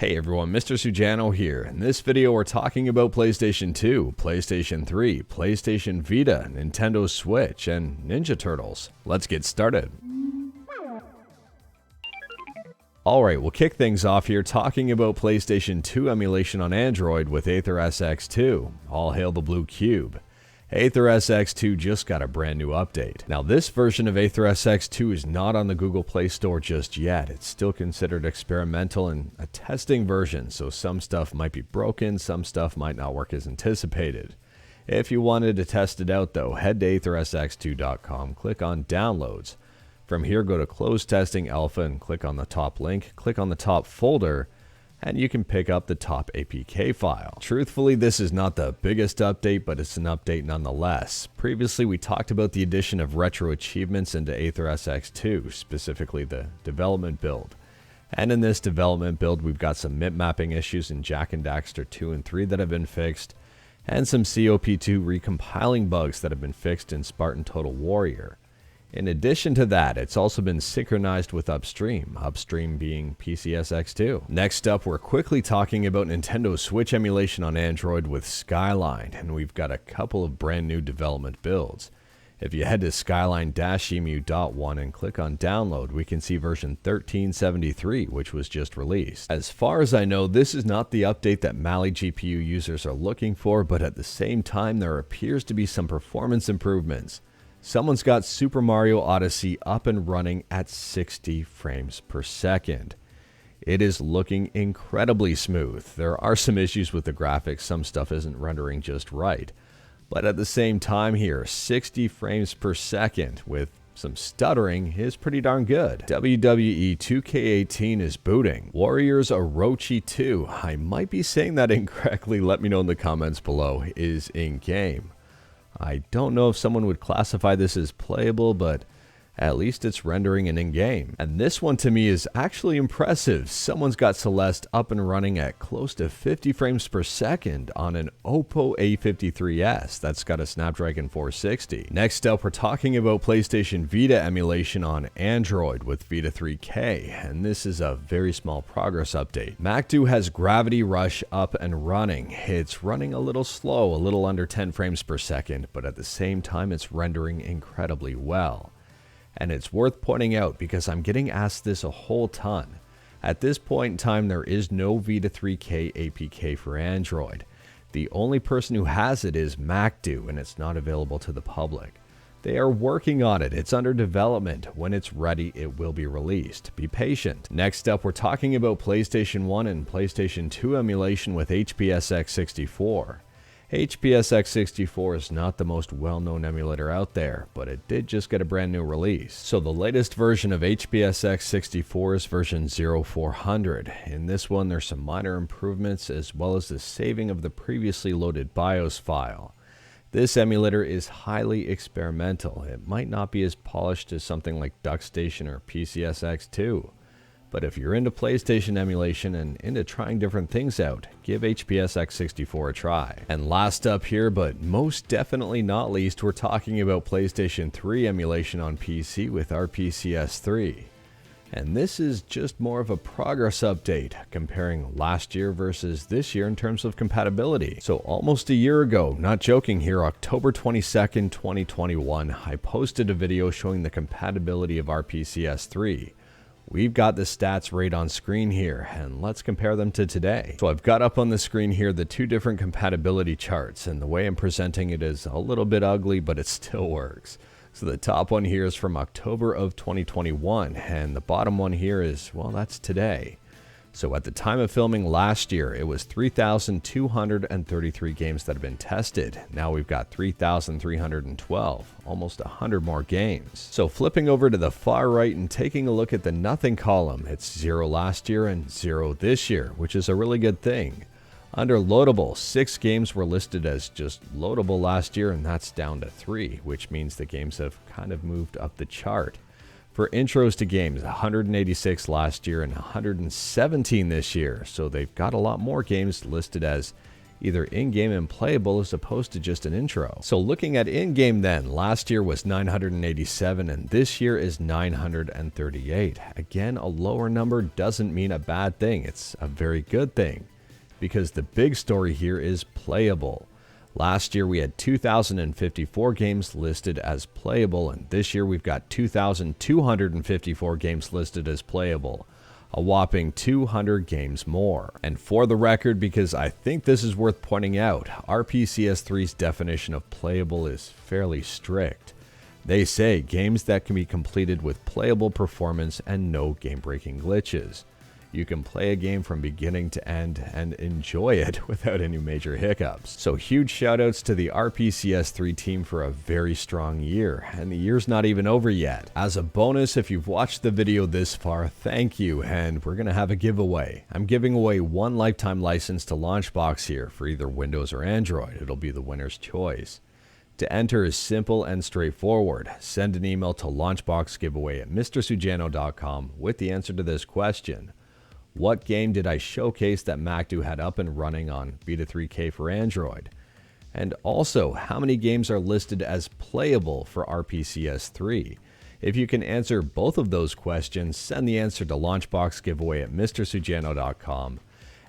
Hey everyone, Mr. Sujano here. In this video we're talking about PlayStation 2, PlayStation 3, PlayStation Vita, Nintendo Switch, and Ninja Turtles. Let's get started. Alright, we'll kick things off here talking about PlayStation 2 emulation on Android with Aether SX2. All hail the blue cube. Aether SX2 just got a brand new update. Now this version of Aether SX2 is not on the Google Play Store just yet. It's still considered experimental and a testing version, so some stuff might be broken, some stuff might not work as anticipated. If you wanted to test it out though, head to aethersx2.com, click on Downloads. From here go to Close Testing Alpha and click on the top link, click on the top folder, and you can pick up the top APK file. Truthfully, this is not the biggest update, but it's an update nonetheless. Previously, we talked about the addition of retro achievements into Aether SX2, specifically the development build. And in this development build, we've got some MIP mapping issues in Jak and Daxter 2 and 3 that have been fixed, and some COP2 recompiling bugs that have been fixed in Spartan Total Warrior. In addition to that, it's also been synchronized with Upstream being PSX2. Next up, we're quickly talking about Nintendo Switch emulation on Android with Skyline, and we've got a couple of brand new development builds. If you head to skyline-emu.1 and click on download, we can see version 1373, which was just released. As far as I know, this is not the update that Mali GPU users are looking for, but at the same time, there appears to be some performance improvements. Someone's got Super Mario Odyssey up and running at 60 frames per second. It is looking incredibly smooth. There are some issues with the graphics, some stuff isn't rendering just right. But at the same time here, 60 frames per second with some stuttering is pretty darn good. WWE 2K18 is booting. Warriors Orochi 2, I might be saying that incorrectly, let me know in the comments below, is in game. I don't know if someone would classify this as playable, but at least it's rendering and in-game. And this one to me is actually impressive. Someone's got Celeste up and running at close to 50 frames per second on an Oppo A53s. That's got a Snapdragon 460. Next up, we're talking about PlayStation Vita emulation on Android with Vita3k, and this is a very small progress update. MacDo has Gravity Rush up and running. It's running a little slow, a little under 10 frames per second, but at the same time it's rendering incredibly well. And it's worth pointing out because I'm getting asked this a whole ton. At this point in time, there is no Vita3k APK for Android. The only person who has it is MacDo, and it's not available to the public. They are working on it. It's under development. When it's ready, it will be released. Be patient. Next up, we're talking about PlayStation 1 and PlayStation 2 emulation with HPSX64. HPSX64 is not the most well-known emulator out there, but it did just get a brand new release. So the latest version of HPSX64 is version 0400. In this one, there's some minor improvements as well as the saving of the previously loaded BIOS file. This emulator is highly experimental. It might not be as polished as something like DuckStation or PCSX2. But if you're into PlayStation emulation and into trying different things out, give HPSX64 a try. And last up here, but most definitely not least, we're talking about PlayStation 3 emulation on PC with RPCS3. And this is just more of a progress update, comparing last year versus this year in terms of compatibility. So almost a year ago, not joking here, October 22nd, 2021, I posted a video showing the compatibility of RPCS3. We've got the stats right on screen here, and let's compare them to today. So I've got up on the screen here the two different compatibility charts, and the way I'm presenting it is a little bit ugly, but it still works. So the top one here is from October of 2021, and the bottom one here is, well, that's today. So at the time of filming last year, it was 3,233 games that have been tested. Now we've got 3,312, almost 100 more games. So flipping over to the far right and taking a look at the nothing column, it's 0 last year and 0 this year, which is a really good thing. Under loadable, 6 games were listed as just loadable last year, and that's down to 3, which means the games have kind of moved up the chart. For intros to games, 186 last year and 117 this year, so they've got a lot more games listed as either in-game and playable as opposed to just an intro. So looking at in-game then, last year was 987 and this year is 938. Again, a lower number doesn't mean a bad thing, it's a very good thing, because the big story here is playable. Last year we had 2,054 games listed as playable, and this year we've got 2,254 games listed as playable. A whopping 200 games more. And for the record, because I think this is worth pointing out, RPCS3's definition of playable is fairly strict. They say games that can be completed with playable performance and no game-breaking glitches. You can play a game from beginning to end and enjoy it without any major hiccups. So huge shoutouts to the RPCS3 team for a very strong year, and the year's not even over yet. As a bonus, if you've watched the video this far, thank you, and we're gonna have a giveaway. I'm giving away one lifetime license to Launchbox here for either Windows or Android. It'll be the winner's choice. To enter is simple and straightforward. Send an email to launchboxgiveaway@mrsujano.com with the answer to this question. What game did I showcase that MacDo had up and running on Vita3k for Android? And also, how many games are listed as playable for RPCS3? If you can answer both of those questions, send the answer to launchboxgiveaway@mrsujano.com.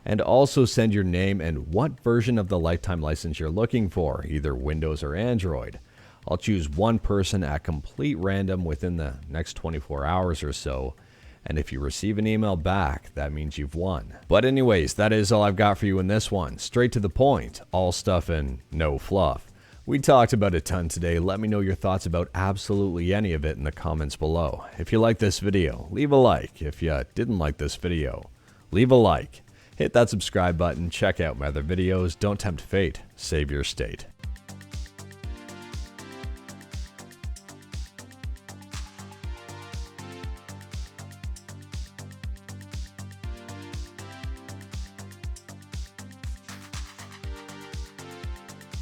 And also send your name and what version of the lifetime license you're looking for, either Windows or Android. I'll choose one person at complete random within the next 24 hours or so. And if you receive an email back, that means you've won. But anyways, that is all I've got for you in this one. Straight to the point, all stuff and no fluff. We talked about a ton today. Let me know your thoughts about absolutely any of it in the comments below. If you like this video, leave a like. If you didn't like this video, leave a like. Hit that subscribe button, check out my other videos. Don't tempt fate, save your state.